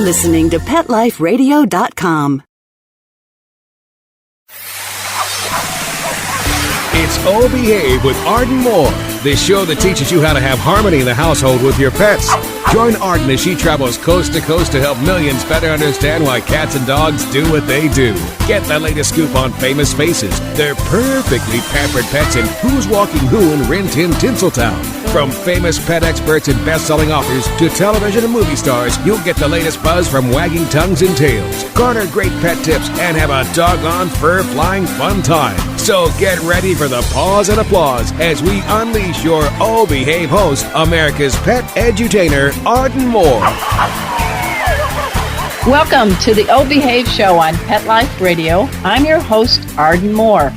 listening to PetLifeRadio.com. It's Oh Behave with Arden Moore, the show that teaches you how to have harmony in the household with your pets. Join Arden as she travels coast to coast to help millions better understand why cats and dogs do what they do. Get the latest scoop on famous faces, their perfectly pampered pets, and who's walking who in Rin Tin Tinseltown. From famous pet experts and best-selling authors to television and movie stars, you'll get the latest buzz from wagging tongues and tails. Garner great pet tips and have a doggone fur-flying fun time. So get ready for the pause and applause as we unleash your Oh Behave host, America's pet edutainer, Arden Moore. Welcome to the Oh Behave show on Pet Life Radio. I'm your host, Arden Moore.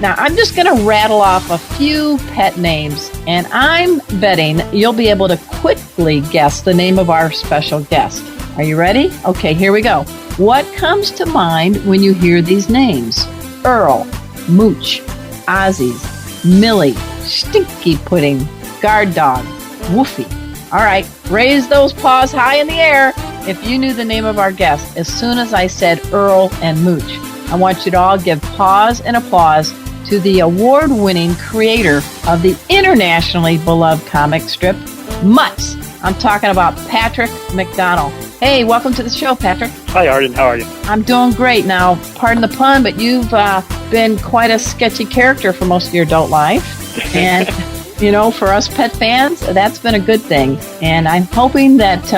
Now, I'm just going to rattle off a few pet names, and I'm betting you'll be able to quickly guess the name of our special guest. Are you ready? Okay, here we go. What comes to mind when you hear these names? Earl, Mooch, Ozzy's, Millie, Stinky Pudding, Guard Dog, Woofy. All right, raise those paws high in the air if you knew the name of our guest as soon as I said Earl and Mooch. I want you to all give pause and applause to the award-winning creator of the internationally beloved comic strip, Mutts. I'm talking about Patrick McDonnell. Hey, welcome to the show, Patrick. Hi, Arden. How are you? I'm doing great. Now, pardon the pun, but you've been quite a sketchy character for most of your adult life. And, you know, for us pet fans, that's been a good thing. And I'm hoping that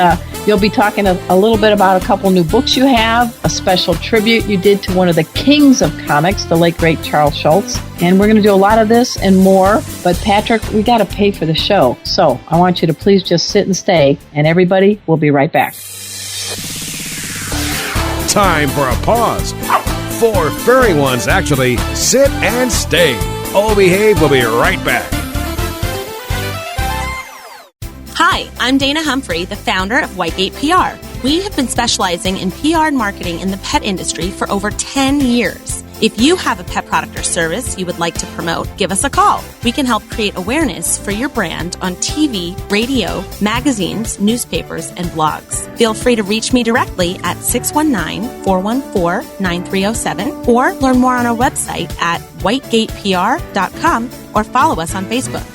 you'll be talking a little bit about a couple new books you have, a special tribute you did to one of the kings of comics, the late, great Charles Schulz. And we're going to do a lot of this and more. But, Patrick, we got to pay for the show. So I want you to please just sit and stay. And everybody, we'll be right back. Time for a pause. 4 furry ones, actually. Sit and stay. Oh Behave will be right back. Hi, I'm Dana Humphrey, the founder of Whitegate PR. We have been specializing in PR and marketing in the pet industry for over 10 years. If you have a pet product or service you would like to promote, give us a call. We can help create awareness for your brand on TV, radio, magazines, newspapers, and blogs. Feel free to reach me directly at 619-414-9307 or learn more on our website at whitegatepr.com or follow us on Facebook.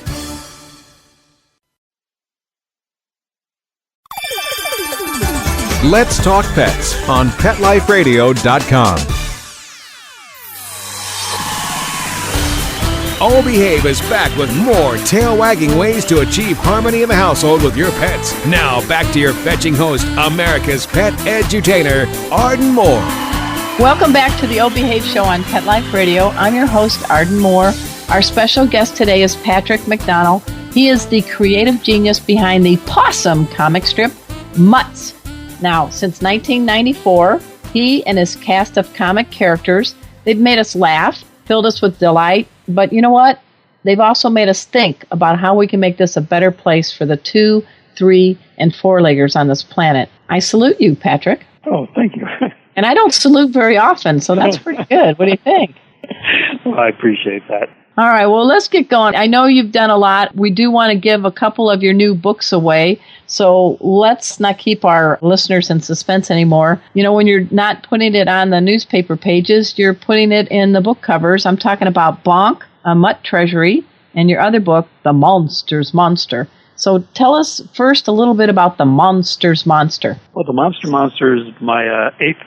Let's Talk Pets on PetLifeRadio.com. Oh Behave is back with more tail-wagging ways to achieve harmony in the household with your pets. Now, back to your fetching host, America's pet edutainer, Arden Moore. Welcome back to the Oh Behave show on Pet Life Radio. I'm your host, Arden Moore. Our special guest today is Patrick McDonnell. He is the creative genius behind the Possum comic strip, Mutts. Now, since 1994, he and his cast of comic characters, they've made us laugh, filled us with delight, but you know what? They've also made us think about how we can make this a better place for the 2, 3, and 4-leggers on this planet. I salute you, Patrick. Oh, thank you. And I don't salute very often, so that's pretty good. What do you think? Well, I appreciate that. All right, well, let's get going. I know you've done a lot. We do want to give a couple of your new books away, so let's not keep our listeners in suspense anymore. You know, when you're not putting it on the newspaper pages, you're putting it in the book covers. I'm talking about Bonk, A Mutt Treasury, and your other book, The Monster's Monster. So tell us first a little bit about The Monster's Monster. Well, The Monster is my 8th,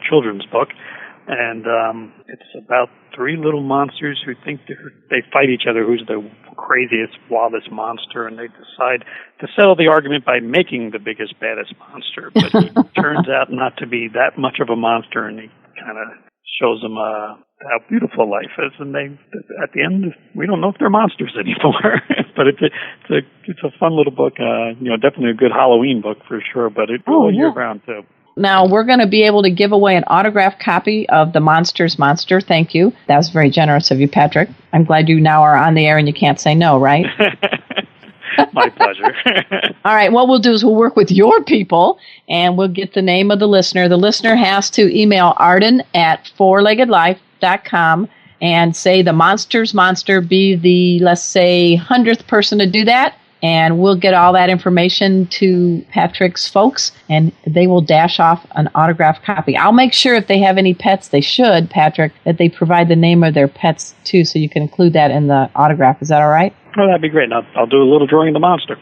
children's book, and it's about 3 little monsters who think they fight each other, who's the craziest, wildest monster, and they decide to settle the argument by making the biggest, baddest monster. But he turns out not to be that much of a monster, and he kind of shows them how beautiful life is. And at the end, we don't know if they're monsters anymore. But it's a fun little book. Definitely a good Halloween book for sure. But it's all year round too. Now, we're going to be able to give away an autographed copy of The Monster's Monster. Thank you. That was very generous of you, Patrick. I'm glad you now are on the air and you can't say no, right? My pleasure. All right. What we'll do is we'll work with your people and we'll get the name of the listener. The listener has to email Arden at fourleggedlife.com and say The Monster's Monster, be the, let's say, 100th person to do that. and we'll get all that information to Patrick's folks, and they will dash off an autographed copy. I'll make sure if they have any pets, they should, Patrick, that they provide the name of their pets, too, so you can include that in the autograph. Is that all right? Oh, that'd be great. I'll do a little drawing of the monster.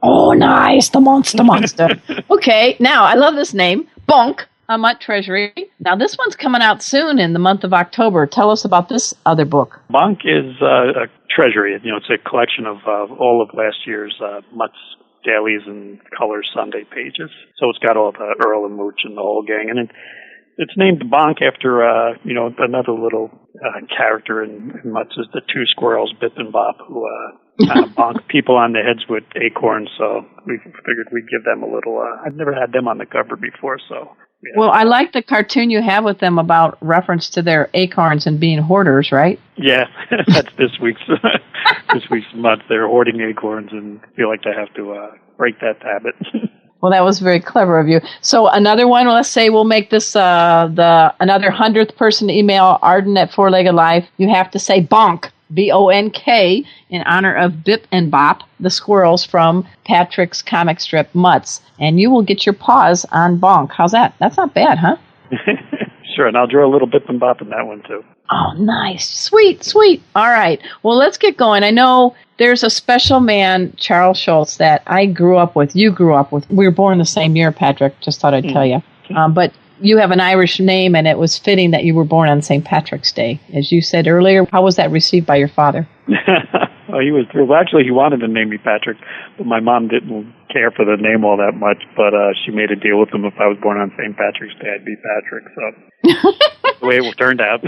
Oh, nice. The monster. Okay, now, I love this name, Bonk, a Mutt Treasury. Now, this one's coming out soon in the month of October. Tell us about this other book. Bonk is a treasury. It's a collection of all of last year's Mutt's dailies and color Sunday pages. So it's got all the Earl and Mooch and the whole gang. And it's named Bonk after, another little character in Mutt's is the two squirrels, Bip and Bop, who kind of bonk people on the heads with acorns. So we figured we'd give them a little, I've never had them on the cover before, so. Yeah. Well, I like the cartoon you have with them about reference to their acorns and being hoarders, right? Yeah, that's this week's Mutt. They're hoarding acorns and feel like they have to break that habit. Well, that was very clever of you. So another one, let's say we'll make this another 100th person to email Arden at Four Legged Life. You have to say bonk, B-O-N-K, in honor of Bip and Bop, the squirrels from Patrick's comic strip Mutts. And you will get your paws on bonk. How's that? That's not bad, huh? Sure, and I'll draw a little Bip and Bop in that one, too. Oh, nice. Sweet. All right. Well, let's get going. I know there's a special man, Charles Schultz, that I grew up with. You grew up with. We were born the same year, Patrick. Just thought I'd tell you. But you have an Irish name, and it was fitting that you were born on St. Patrick's Day. As you said earlier, how was that received by your father? Oh, he was thrilled. Well, actually, he wanted to name me Patrick, but my mom didn't care for the name all that much, but she made a deal with him. If I was born on St. Patrick's Day, I'd be Patrick, so that's the way it turned out.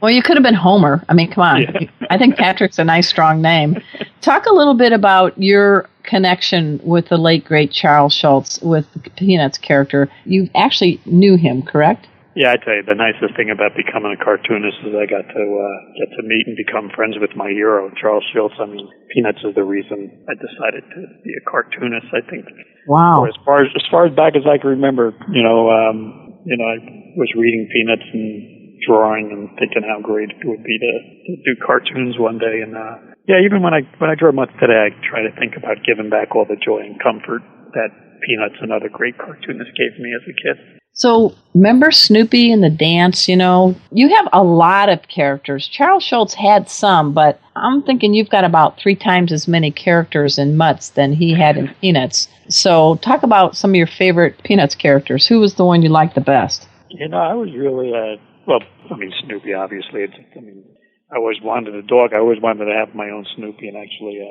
Well, you could have been Homer. I mean, come on. Yeah. I think Patrick's a nice, strong name. Talk a little bit about your connection with the late, great Charles Schultz, with the Peanuts character. You actually knew him, correct? Yeah, I tell you, the nicest thing about becoming a cartoonist is I got to meet and become friends with my hero, Charles Schultz. I mean, Peanuts is the reason I decided to be a cartoonist, I think. Wow. As far as back as I can remember, I was reading Peanuts and drawing and thinking how great it would be to do cartoons one day. And even when I draw much today, I try to think about giving back all the joy and comfort that Peanuts and other great cartoonists gave me as a kid. So, remember Snoopy and the dance, you have a lot of characters. Charles Schultz had some, but I'm thinking you've got about 3 times as many characters in Mutts than he had in Peanuts. So, talk about some of your favorite Peanuts characters. Who was the one you liked the best? I was really, Snoopy, obviously. I always wanted a dog. I always wanted to have my own Snoopy, and actually,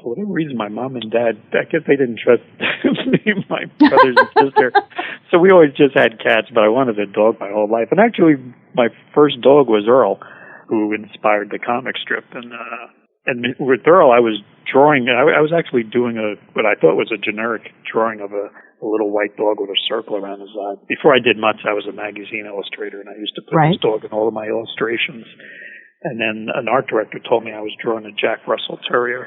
for whatever reason, my mom and dad, I guess they didn't trust me and my brothers and sister. So we always just had cats, but I wanted a dog my whole life. And actually, my first dog was Earl, who inspired the comic strip. And with Earl, I was drawing, I was actually doing what I thought was a generic drawing of a little white dog with a circle around his eye. Before I did Mutts, I was a magazine illustrator, and I used to put this dog in all of my illustrations. And then an art director told me I was drawing a Jack Russell Terrier.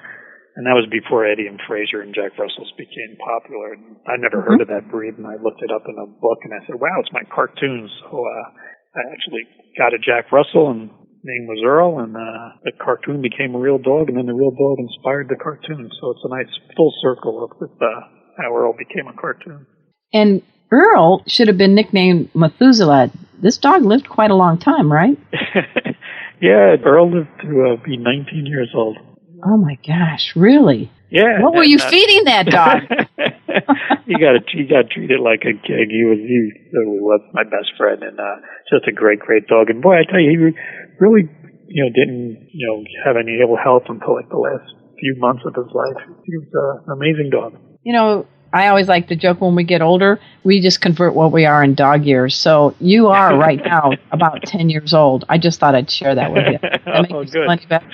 And that was before Eddie and Fraser and Jack Russells became popular. And I never heard of that breed, and I looked it up in a book, and I said, wow, it's my cartoon. So I actually got a Jack Russell, and name was Earl, and the cartoon became a real dog, and then the real dog inspired the cartoon. So it's a nice full circle with how Earl became a cartoon. And Earl should have been nicknamed Methuselah. This dog lived quite a long time, right? Yeah, Earl lived to be 19 years old. Oh, my gosh, really? Yeah. What were you feeding that dog? You got to treat it like a kid. He really was my best friend, and just a great, great dog. And boy, I tell you, he really, didn't, have any ill health until like the last few months of his life. He was an amazing dog. I always like to joke when we get older, we just convert what we are in dog years. So you are right now about 10 years old. I just thought I'd share that with you. That makes you plenty better.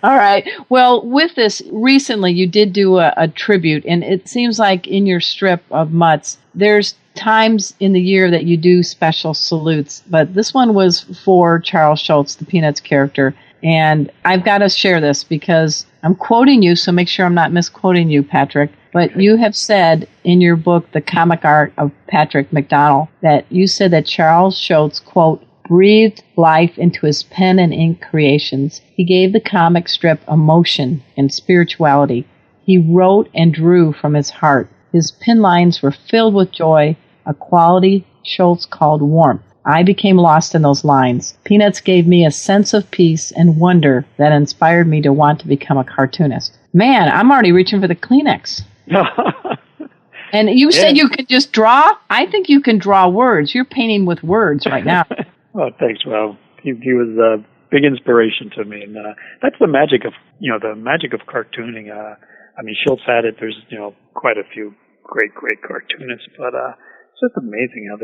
All right. Well, with this, recently you did do a tribute, and it seems like in your strip of Mutts, there's times in the year that you do special salutes, but this one was for Charles Schultz, the Peanuts character. And I've got to share this because I'm quoting you, so make sure I'm not misquoting you, Patrick. But you have said in your book, The Comic Art of Patrick McDonnell, that you said that Charles Schultz, quote, breathed life into his pen and ink creations. He gave the comic strip emotion and spirituality. He wrote and drew from his heart. His pen lines were filled with joy, a quality Schultz called warmth. I became lost in those lines. Peanuts gave me a sense of peace and wonder that inspired me to want to become a cartoonist. Man, I'm already reaching for the Kleenex. And you said you could just draw? I think you can draw words. You're painting with words right now. Oh, thanks. Well, he was a big inspiration to me, and that's the magic of cartooning. I mean, Schultz had it. There's quite a few great cartoonists, but it's just amazing how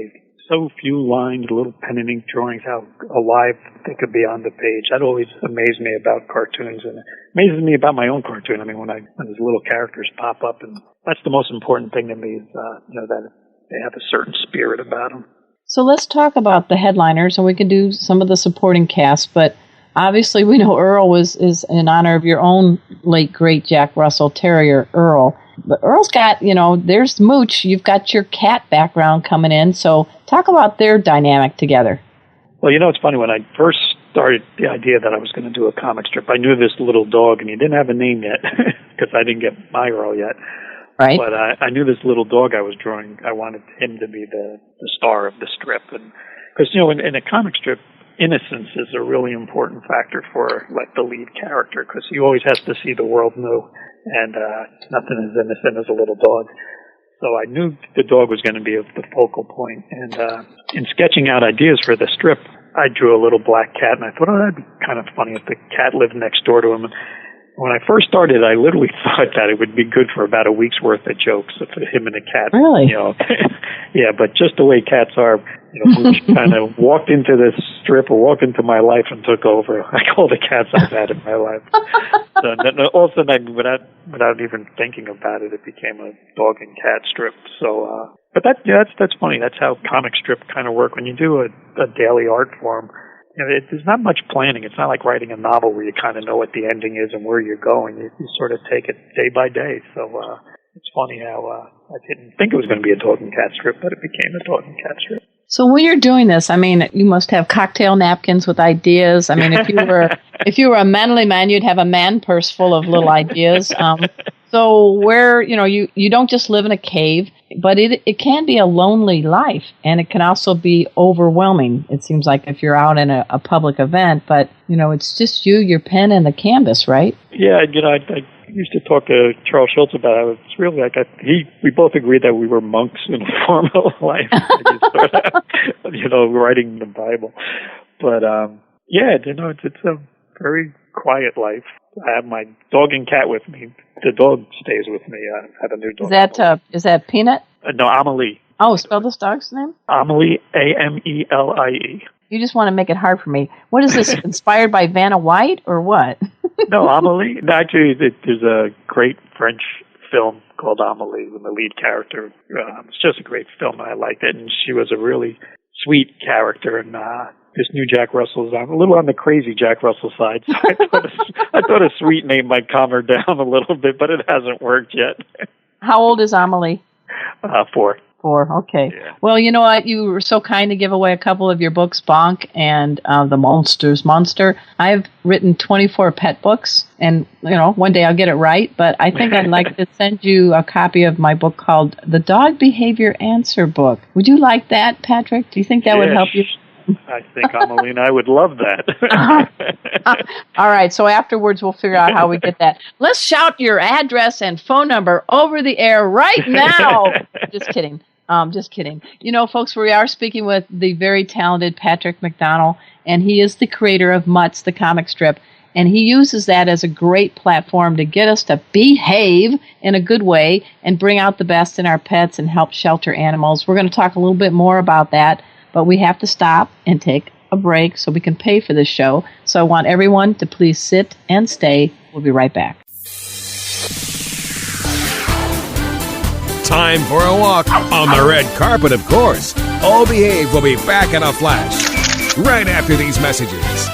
so few lines, little pen and ink drawings, how alive they could be on the page. That always amazed me about cartoons, and it amazes me about my own cartoon. I mean, when these little characters pop up, and that's the most important thing to me is that they have a certain spirit about them. So let's talk about the headliners, and we can do some of the supporting cast. But obviously, we know Earl is in honor of your own late great Jack Russell Terrier, Earl. But Earl's got, there's Mooch. You've got your cat background coming in. So talk about their dynamic together. Well, it's funny. When I first started the idea that I was going to do a comic strip, I knew this little dog, and he didn't have a name yet because I didn't get my Earl yet. Right. But I knew this little dog I was drawing, I wanted him to be the star of the strip. And because, in a comic strip, innocence is a really important factor for, the lead character, because he always has to see the world new, and nothing is innocent as a little dog. So I knew the dog was going to be the focal point. And in sketching out ideas for the strip, I drew a little black cat, and I thought, that'd be kind of funny if the cat lived next door to him. When I first started, I literally thought that it would be good for about a week's worth of jokes of him and the cat. Really? Yeah, but just the way cats are, Mooch kind of walked into this strip or walked into my life and took over. Like all the cats I've had in my life. So then, all of a sudden, without even thinking about it, it became a dog and cat strip. So, but that's funny. That's how comic strip kind of work. When you do a daily art form, there's not much planning. It's not like writing a novel where you kind of know what the ending is and where you're going. You sort of take it day by day. So it's funny how I didn't think it was going to be a dog and cat strip, but it became a dog and cat strip. So when you're doing this, I mean, you must have cocktail napkins with ideas. I mean, if you were a manly man, you'd have a man purse full of little ideas. So where, you don't just live in a cave, but it can be a lonely life, and it can also be overwhelming. It seems like if you're out in a public event, but, it's just you, your pen, and the canvas, right? Yeah, I used to talk to Charles Schultz about it. It's really we both agreed that we were monks in a formal life, writing the Bible. But, it's a very quiet life. I have my dog and cat with me. The dog stays with me. I have a new dog. Is that Peanut? No, Amelie. Oh, spell this dog's name? Amelie, Amelie. You just want to make it hard for me. What is this, inspired by Vanna White or what? No, Amelie. Actually, there's a great French film called Amelie with the lead character. It's just a great film, and I liked it. And she was a really sweet character, and this new Jack Russell's a little on the crazy Jack Russell side. So I thought a sweet name might calm her down a little bit, but it hasn't worked yet. How old is Amelie? 4. 4, okay. Yeah. Well, you know what? You were so kind to give away a couple of your books, Bonk and The Monster's Monster. I've written 24 pet books, and, one day I'll get it right, but I think I'd like to send you a copy of my book called The Dog Behavior Answer Book. Would you like that, Patrick? Do you think that would help you? I think Amelie and I would love that. All right, so afterwards we'll figure out how we get that. Let's shout your address and phone number over the air right now. Just kidding. Just kidding. Folks, we are speaking with the very talented Patrick McDonnell, and he is the creator of Mutts, the comic strip, and he uses that as a great platform to get us to behave in a good way and bring out the best in our pets and help shelter animals. We're going to talk a little bit more about that, but we have to stop and take a break so we can pay for this show. So I want everyone to please sit and stay. We'll be right back. Time for a walk on the red carpet, of course. All Behave will be back in a flash right after these messages.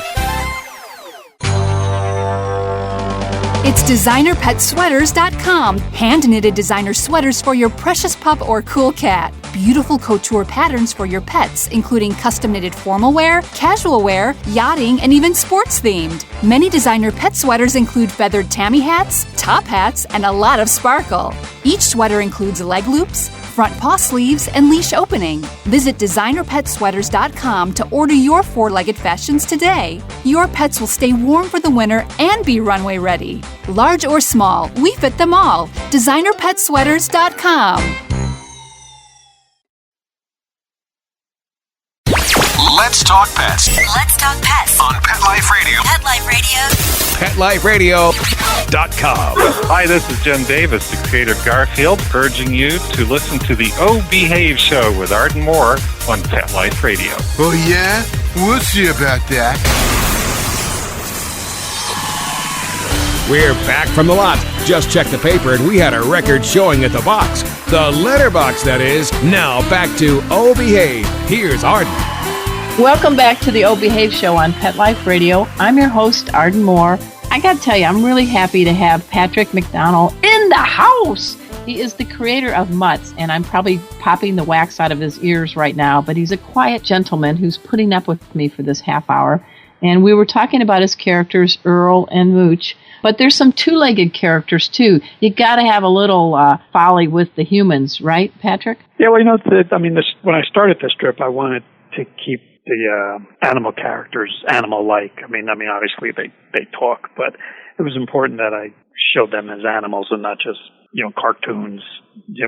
It's DesignerPetSweaters.com. Hand-knitted designer sweaters for your precious pup or cool cat. beautiful couture patterns for your pets, including custom-knitted formal wear, casual wear, yachting, and even sports-themed. Many designer pet sweaters include feathered tammy hats, top hats, and a lot of sparkle. Each sweater includes leg loops, front paw sleeves, and leash opening. Visit designerpetsweaters.com to order your four-legged fashions today. Your pets will stay warm for the winter and be runway ready. Large or small, we fit them all. designerpetsweaters.com. Let's talk pets Let's talk pets on Pet Life Radio. Pet Life Radio. PetLifeRadio.com. Hi, this is Jen Davis, the creator of Garfield, urging you to listen to the Oh Behave Show with Arden Moore on Pet Life Radio. Oh, yeah? We'll see about that. We're back from the lot. Just checked the paper and we had a record showing at the box. The letterbox, that is. Now back to Oh Behave. Here's Arden. Welcome back to the Oh Behave Show on Pet Life Radio. I'm your host, Arden Moore. I got to tell you, I'm really happy to have Patrick McDonnell in the house. He is the creator of Mutts, and I'm probably popping the wax out of his ears right now, but he's a quiet gentleman who's putting up with me for this half hour. And we were talking about his characters, Earl and Mooch. But there's some two-legged characters, too. You got to have a little folly with the humans, right, Patrick? Yeah, well, when I started this strip, I wanted to keep the animal characters animal-like. I mean, obviously they talk, but it was important that I showed them as animals and not just, cartoons.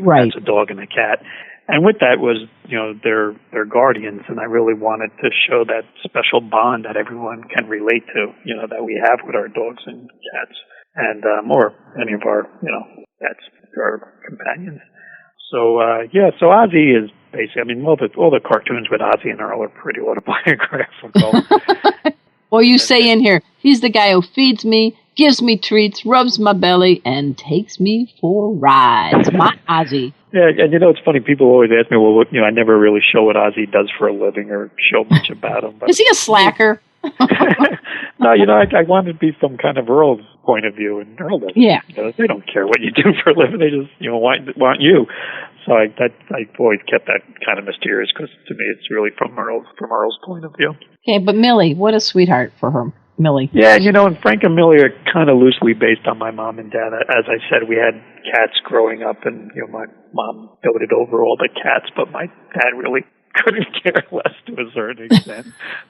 Right. That's a dog and a cat. And with that was, their guardians, and I really wanted to show that special bond that everyone can relate to, that we have with our dogs and cats, and or any of our, pets, our companions. So so Ozzy is basically, all the cartoons with Ozzy and Earl are pretty autobiographical. Well, you say in here, he's the guy who feeds me, gives me treats, rubs my belly, and takes me for rides. My Ozzy. Yeah, and it's funny, people always ask me, well, I never really show what Ozzy does for a living or show much about him. But is he a slacker? No, I wanted to be some kind of Earl's point of view, and Earl doesn't. Yeah. They don't care what you do for a living, they just, want you. So I always kept that kind of mysterious, because to me it's really from Earl's point of view. Okay, but Millie, what a sweetheart for her. Millie. Yeah, and Frank and Millie are kind of loosely based on my mom and dad. As I said, we had cats growing up, and my mom doted over all the cats, but my dad really couldn't care less to a certain extent.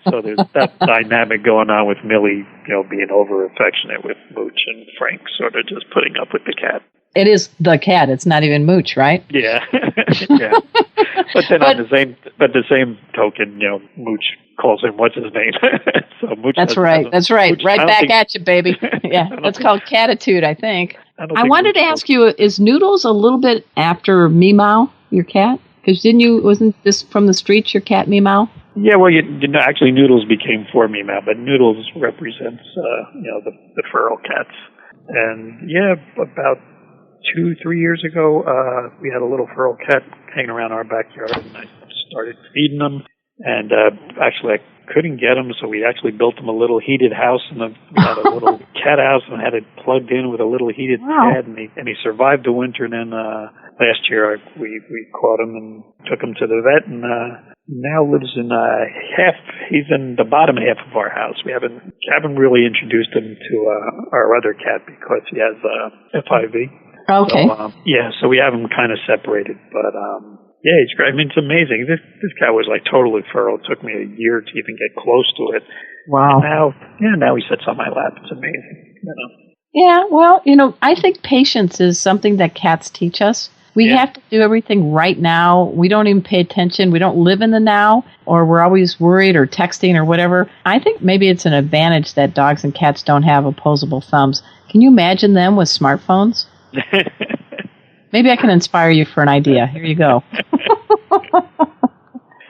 So there's that dynamic going on with Millie, being over affectionate with Mooch, and Frank sort of just putting up with the cat. It is the cat. It's not even Mooch, right? Yeah, yeah. But then on the same token, Mooch calls him what's his name. So Mooch. That's right. Mooch, right back at you, baby. Yeah, that's called catitude, I think. I wanted to ask you: is Noodles a little bit after Meow, your cat? Because wasn't this from the streets, your cat Meow? Yeah, well, actually Noodles became for Meow, but Noodles represents the feral cats, and about 2-3 years ago, we had a little feral cat hanging around our backyard, and I started feeding them. And actually, I couldn't get him, so we actually built him a little heated house, and we had a little cat house, and had it plugged in with a little heated pad, and he survived the winter. And then last year, we caught him and took him to the vet, and now lives in he's in the bottom half of our house. We haven't really introduced him to our other cat because he has FIV. Okay. So, so we have them kind of separated, but yeah, it's great. It's amazing. This cat was like totally feral. It took me a year to even get close to it. Wow. And now he sits on my lap. It's amazing. Yeah, well, I think patience is something that cats teach us. We have to do everything right now. We don't even pay attention. We don't live in the now, or we're always worried or texting or whatever. I think maybe it's an advantage that dogs and cats don't have opposable thumbs. Can you imagine them with smartphones? Maybe I can inspire you for an idea. Here you go.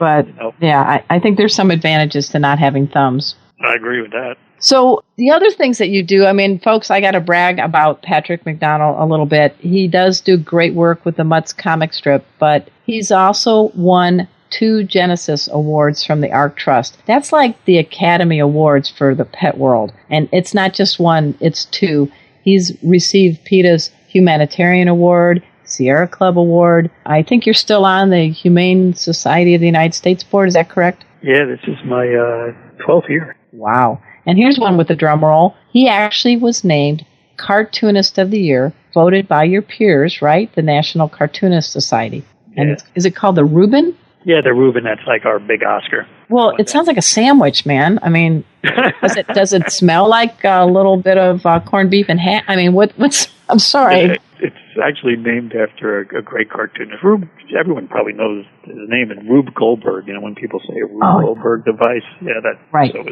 But, I think there's some advantages to not having thumbs. I agree with that. So the other things that you do, folks, I got to brag about Patrick McDonnell a little bit. He does do great work with the Mutts comic strip, but he's also won 2 Genesis Awards from the ARC Trust. That's like the Academy Awards for the pet world. And it's not just 1, it's 2. He's received PETA's Humanitarian Award, Sierra Club Award. I think you're still on the Humane Society of the United States board. Is that correct? Yeah, this is my 12th year. Wow. And here's one with the drum roll. He actually was named Cartoonist of the Year, voted by your peers, right? The National Cartoonist Society. And is it called the Reuben? Yeah, the Reuben. That's like our big Oscar. Well, it sounds like a sandwich, man. I mean, does it smell like a little bit of corned beef and ham? I mean, what's? I'm sorry. It's actually named after a great cartoonist. Everyone probably knows his name, and Rube Goldberg. You know, when people say a Rube Goldberg device, right. So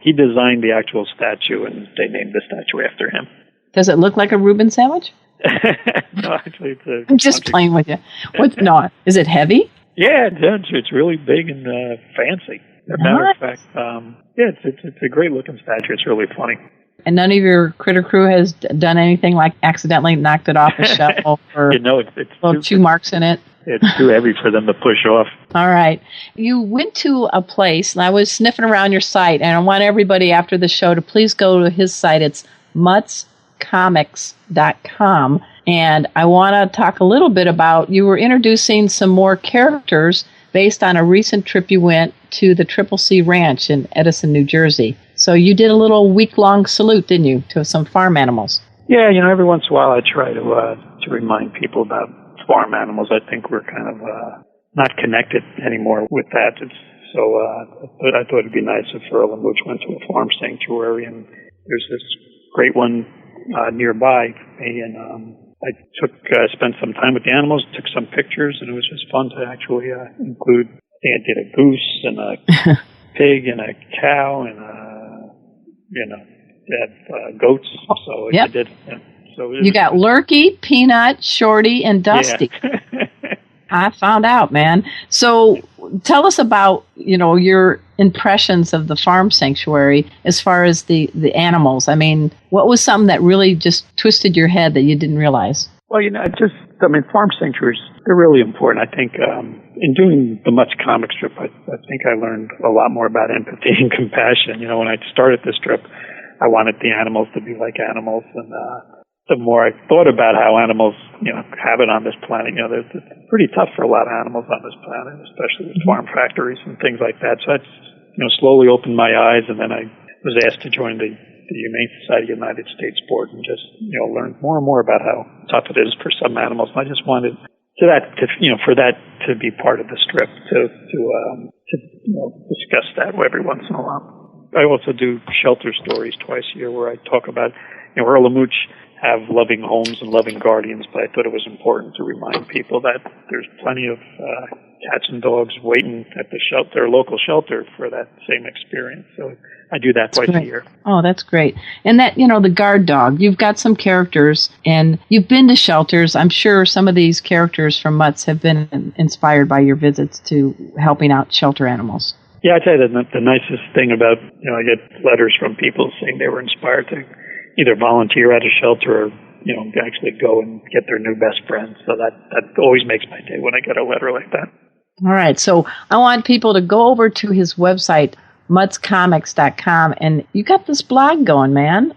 he designed the actual statue, and they named the statue after him. Does it look like a Reuben sandwich? No, actually, I'm just playing with you. No, is it heavy? Yeah, it's really big and fancy. As a matter of fact, it's a great looking statue. It's really funny. And none of your critter crew has done anything like accidentally knocked it off a shelf or it's little chew marks in it? It's too heavy for them to push off. All right. You went to a place, and I was sniffing around your site, and I want everybody after the show to please go to his site. It's mutzcomics.com. And I want to talk a little bit about, you were introducing some more characters based on a recent trip you went to the Triple C Ranch in Edison, New Jersey. So you did a little week-long salute, didn't you, to some farm animals? Yeah, every once in a while I try to remind people about farm animals. I think we're kind of not connected anymore with that. I thought it'd be nice if Earl and Mooch went to a farm sanctuary, and there's this great one nearby me, and I spent some time with the animals, took some pictures, and it was just fun to actually include. I think I did a goose and a pig and a cow and goats. So I did. So you got Lurky, Peanut, Shorty, and Dusty. Yeah. I found out, man. So tell us about your impressions of the farm sanctuary as far as the animals. I mean, what was something that really just twisted your head that you didn't realize? Well, farm sanctuaries, they're really important. I think in doing the Much comic strip, I think I learned a lot more about empathy and compassion. When I started this strip, I wanted the animals to be like animals, and the more I thought about how animals, have it on this planet, it's pretty tough for a lot of animals on this planet, especially with farm factories and things like that. So that's, slowly opened my eyes, and then I was asked to join the Humane Society of the United States board and just, learn more and more about how tough it is for some animals. And I just wanted for that to be part of the strip, to discuss that every once in a while. I also do shelter stories twice a year where I talk about, Earl and Mooch have loving homes and loving guardians, but I thought it was important to remind people that there's plenty of cats and dogs waiting at their local shelter for that same experience. So I do that twice a year. Oh, that's great. And that, the guard dog, you've got some characters, and you've been to shelters. I'm sure some of these characters from Mutz have been inspired by your visits to helping out shelter animals. Yeah, I'd say that the nicest thing about, I get letters from people saying they were inspired to either volunteer at a shelter or, actually go and get their new best friend. So that always makes my day when I get a letter like that. All right. So I want people to go over to his website, mutzcomics.com, and you got this blog going, man.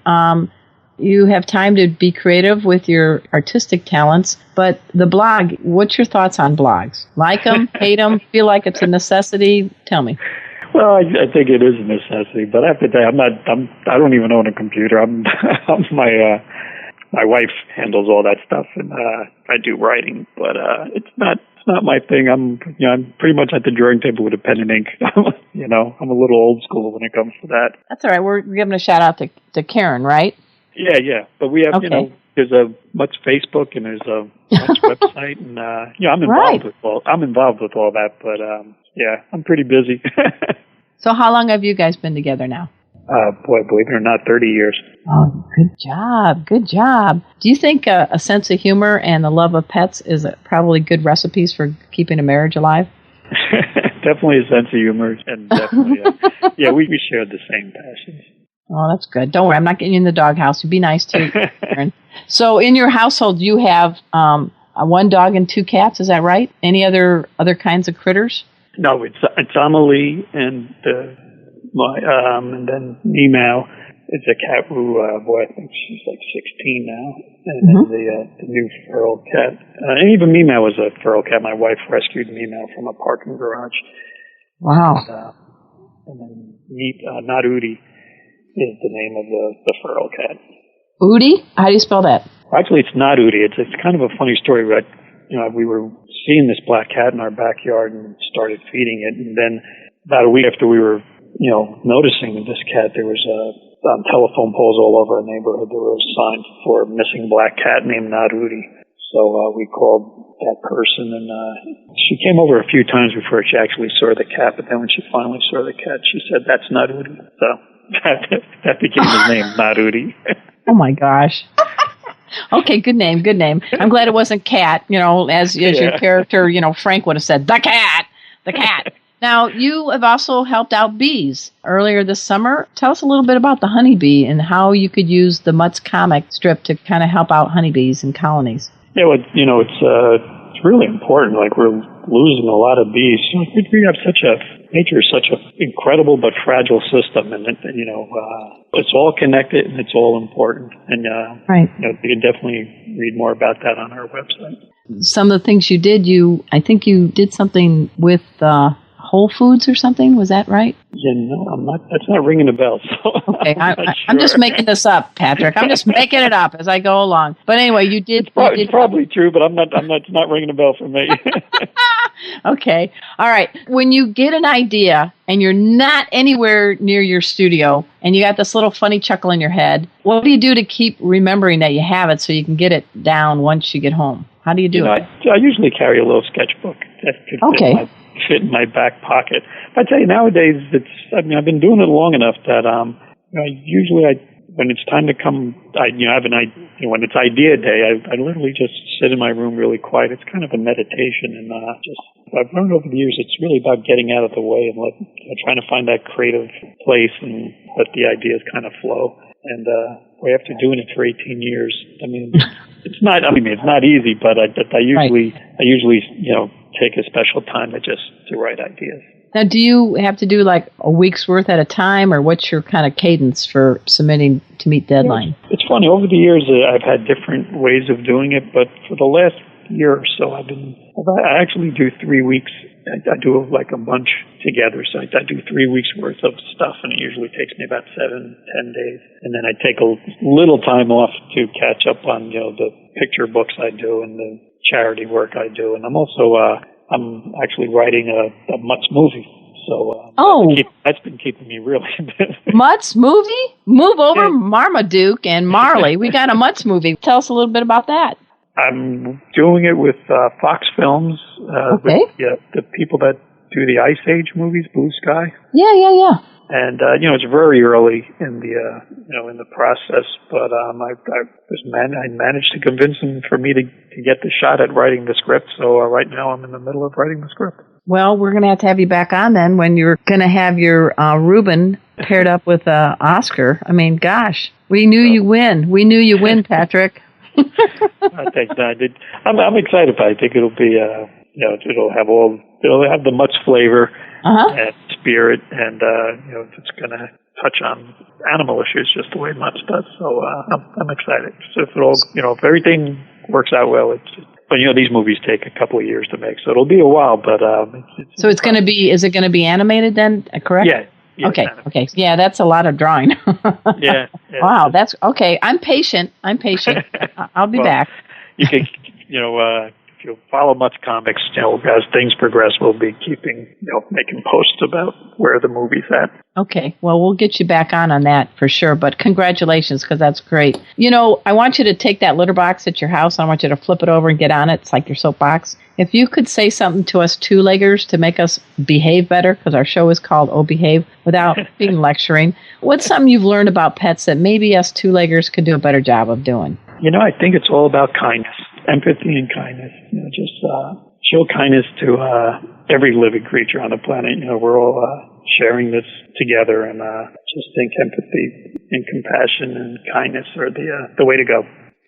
You have time to be creative with your artistic talents, but the blog, what's your thoughts on blogs? Like them, hate them, feel like it's a necessity? Tell me. Well, I think it is a necessity, but I have to tell you, I don't even own a computer. My wife handles all that stuff, and I do writing, but it's not my thing. I'm pretty much at the drawing table with a pen and ink. I'm a little old school when it comes to that. That's all right. We're giving a shout out to Karen, right? Yeah. But we have, there's a Much Facebook and there's a Much website, and I'm involved with all that. But I'm pretty busy. So how long have you guys been together now? Believe it or not, 30 years. Oh, good job. Do you think a sense of humor and the love of pets is probably good recipes for keeping a marriage alive? Definitely a sense of humor, and definitely, we share the same passions. Oh, that's good. Don't worry, I'm not getting you in the doghouse. Be nice too, Karen. So in your household, you have one dog and two cats, is that right? Any other kinds of critters? No, it's Amelie and then Meow it's a cat who, boy, I think she's like 16 now. And then the new feral cat. And even Meow was a feral cat. My wife rescued Meow from a parking garage. Wow. And then Not Udi is the name of the feral cat. Udi? How do you spell that? Actually, it's not Udi. It's kind of a funny story. But, we were seeing this black cat in our backyard and started feeding it. And then about a week after we were, noticing this cat, there was on telephone poles all over our neighborhood, there was a sign for a missing black cat named Not Udi. So we called that person, and she came over a few times before she actually saw the cat. But then when she finally saw the cat, she said, "That's Not Udi." So that became his name, Not Udi. Oh my gosh. Okay, good name, good name. I'm glad it wasn't Cat, as your character, Frank would have said, the cat. Now, you have also helped out bees earlier this summer. Tell us a little bit about the honeybee and how you could use the Mutts comic strip to kind of help out honeybees and colonies. Yeah, well, it's really important. Like, we're losing a lot of bees. We have nature is such an incredible but fragile system, and it's all connected and it's all important. And right. You can definitely read more about that on our website. Some of the things you did, I think you did something with Whole Foods or something. Was that right? Yeah, no, I'm not. That's not ringing a bell. So okay, I'm just making this up, Patrick. I'm just making it up as I go along. But anyway, you did. It's probably true, but it's not ringing a bell for me. Okay, all right. When you get an idea and you're not anywhere near your studio, and you got this little funny chuckle in your head, what do you do to keep remembering that you have it so you can get it down once you get home? How do you do it? I usually carry a little sketchbook that could fit in my back pocket. I tell you, nowadays, I've been doing it long enough that when it's time to come, when it's idea day, I literally just sit in my room really quiet. It's kind of a meditation, and I've learned over the years it's really about getting out of the way and trying to find that creative place and let the ideas kind of flow. And after doing it for 18 years, it's not easy, but I usually take a special time to write ideas. Now, do you have to do like a week's worth at a time, or what's your kind of cadence for submitting to meet deadline? It's funny. Over the years, I've had different ways of doing it, but for the last year or so, I actually do 3 weeks. I do like a bunch together. So I do 3 weeks worth of stuff, and it usually takes me about 7-10 days. And then I take a little time off to catch up on, the picture books I do and the charity work I do. And I'm also, I'm actually writing a Mutts movie. So that's been keeping me really busy. Mutts movie? Move over, Marmaduke and Marley. We got a Mutts movie. Tell us a little bit about that. I'm doing it with Fox Films. Okay. With, the people that do the Ice Age movies, Blue Sky. Yeah. And it's very early in the process, but I managed to convince them for me to get the shot at writing the script. So right now I'm in the middle of writing the script. Well, we're going to have you back on then when you're going to have your Reuben paired up with Oscar. I mean, gosh, we knew you win. We knew you win, Patrick. I think I did. I'm excited, but I think it'll be it'll have the Mutts flavor and spirit, and it's going to touch on animal issues just the way Mutts does. So I'm excited. So if everything works out well, but these movies take a couple of years to make, so it'll be a while. But so it's going to be. Is it going to be animated then? Correct? Yeah. Okay. Yeah, that's a lot of drawing. Yeah. Wow, that's okay. I'm patient. I'll be back. You can, if you follow Mutts Comics, as things progress, we'll be making posts about where the movie's at. Okay. Well, we'll get you back on that for sure. But congratulations, because that's great. I want you to take that litter box at your house. I want you to flip it over and get on it. It's like your soapbox. If you could say something to us two-leggers to make us behave better, because our show is called Oh Behave, without being lecturing, what's something you've learned about pets that maybe us two-leggers could do a better job of doing? I think it's all about kindness, empathy and kindness. Just show kindness to every living creature on the planet. We're all sharing this together, and just think empathy and compassion and kindness are the way to go.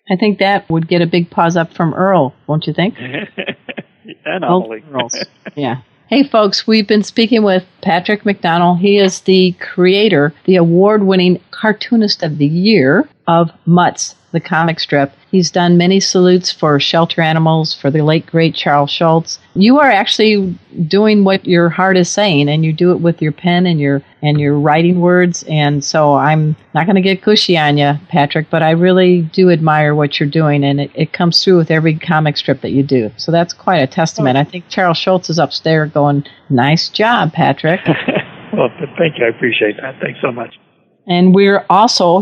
I think that would get a big pause up from Earl, won't you think? And Emily. Yeah. Hey, folks, we've been speaking with Patrick McDonnell. He is the creator, the award-winning cartoonist of the year of Mutts, the comic strip. He's done many salutes for shelter animals, for the late, great Charles Schulz. You are actually doing what your heart is saying, and you do it with your pen and your writing words. And so I'm not going to get cushy on you, Patrick, but I really do admire what you're doing, and it comes through with every comic strip that you do. So that's quite a testament. I think Charles Schulz is upstairs going, nice job, Patrick. Well, thank you. I appreciate that. Thanks so much. And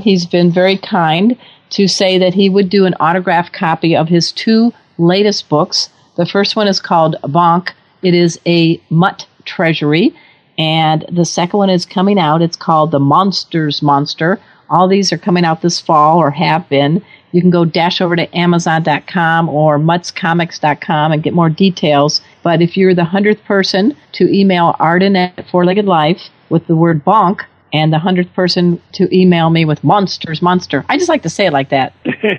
he's been very kind to say that he would do an autographed copy of his 2 latest books. The first one is called Bonk. It is a mutt treasury. And the second one is coming out. It's called The Monsters Monster. All these are coming out this fall, or have been. You can go dash over to Amazon.com or muttscomics.com and get more details. But if you're the 100th person to email Arden at Four-Legged Life with the word bonk, and the 100th person to email me with Monsters Monster. I just like to say it like that,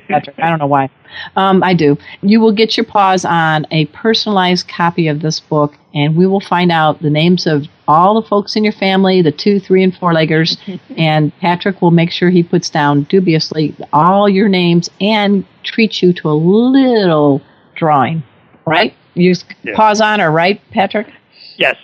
Patrick. I don't know why. I do. You will get your paws on a personalized copy of this book, and we will find out the names of all the folks in your family, the 2, 3, and 4-leggers, and Patrick will make sure he puts down dubiously all your names and treats you to a little drawing, right? You paws on her, right, Patrick? Yes.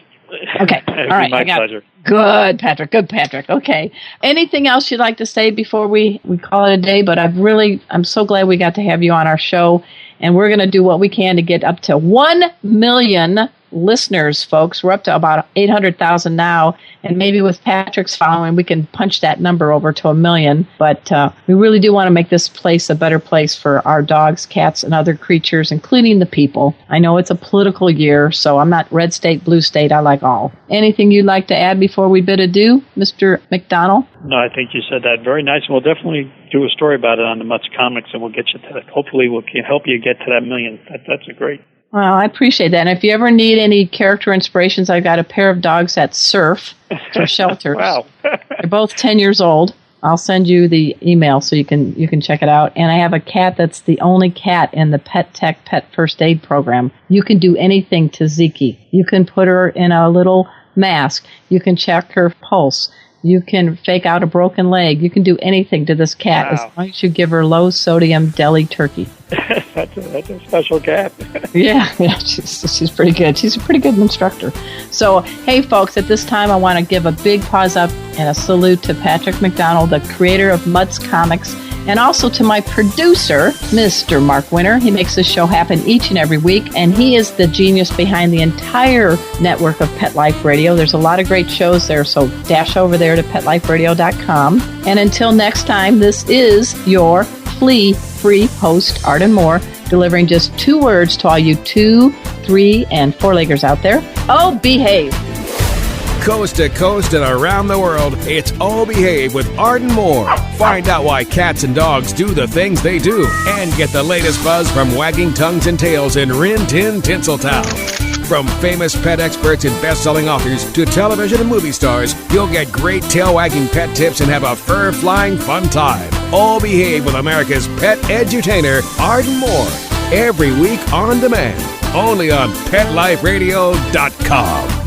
Okay. All right. My pleasure. Good, Patrick. Good, Patrick. Okay. Anything else you'd like to say before we call it a day? But I'm so glad we got to have you on our show. And we're going to do what we can to get up to 1 million listeners, folks. We're up to about 800,000 now. And maybe with Patrick's following, we can punch that number over to 1 million. But we really do want to make this place a better place for our dogs, cats, and other creatures, including the people. I know it's a political year, so I'm not red state, blue state. I like all. Anything you'd like to add before we bid adieu, Mr. McDonnell? No, I think you said that very nice. We'll definitely do a story about it on the Mutts Comics, and we'll get you to that. Hopefully, we can help you get to that 1 million. That's a great. Well, I appreciate that. And if you ever need any character inspirations, I've got a pair of dogs that surf for shelters. Wow. They're both 10 years old. I'll send you the email so you can check it out. And I have a cat that's the only cat in the Pet Tech Pet First Aid program. You can do anything to Zeke. You can put her in a little mask. You can check her pulse. You can fake out a broken leg. You can do anything to this cat as long as you give her low-sodium deli turkey. That's a special cat. yeah, she's pretty good. She's a pretty good instructor. So, hey, folks, at this time, I want to give a big paws up and a salute to Patrick McDonnell, the creator of Mutts Comics, and also to my producer, Mr. Mark Winter. He makes this show happen each and every week, and he is the genius behind the entire network of Pet Life Radio. There's a lot of great shows there, so dash over there to PetLifeRadio.com. And until next time, this is your flea-free host, Arden Moore, delivering just 2 words to all you 2, 3, and 4-leggers out there. Oh, behave. Coast to coast and around the world, it's Oh Behave with Arden Moore. Find out why cats and dogs do the things they do and get the latest buzz from wagging tongues and tails in Rin Tin Tinseltown. From famous pet experts and best-selling authors to television and movie stars, you'll get great tail-wagging pet tips and have a fur-flying fun time. All Behave with America's pet edutainer, Arden Moore. Every week on demand, only on PetLifeRadio.com.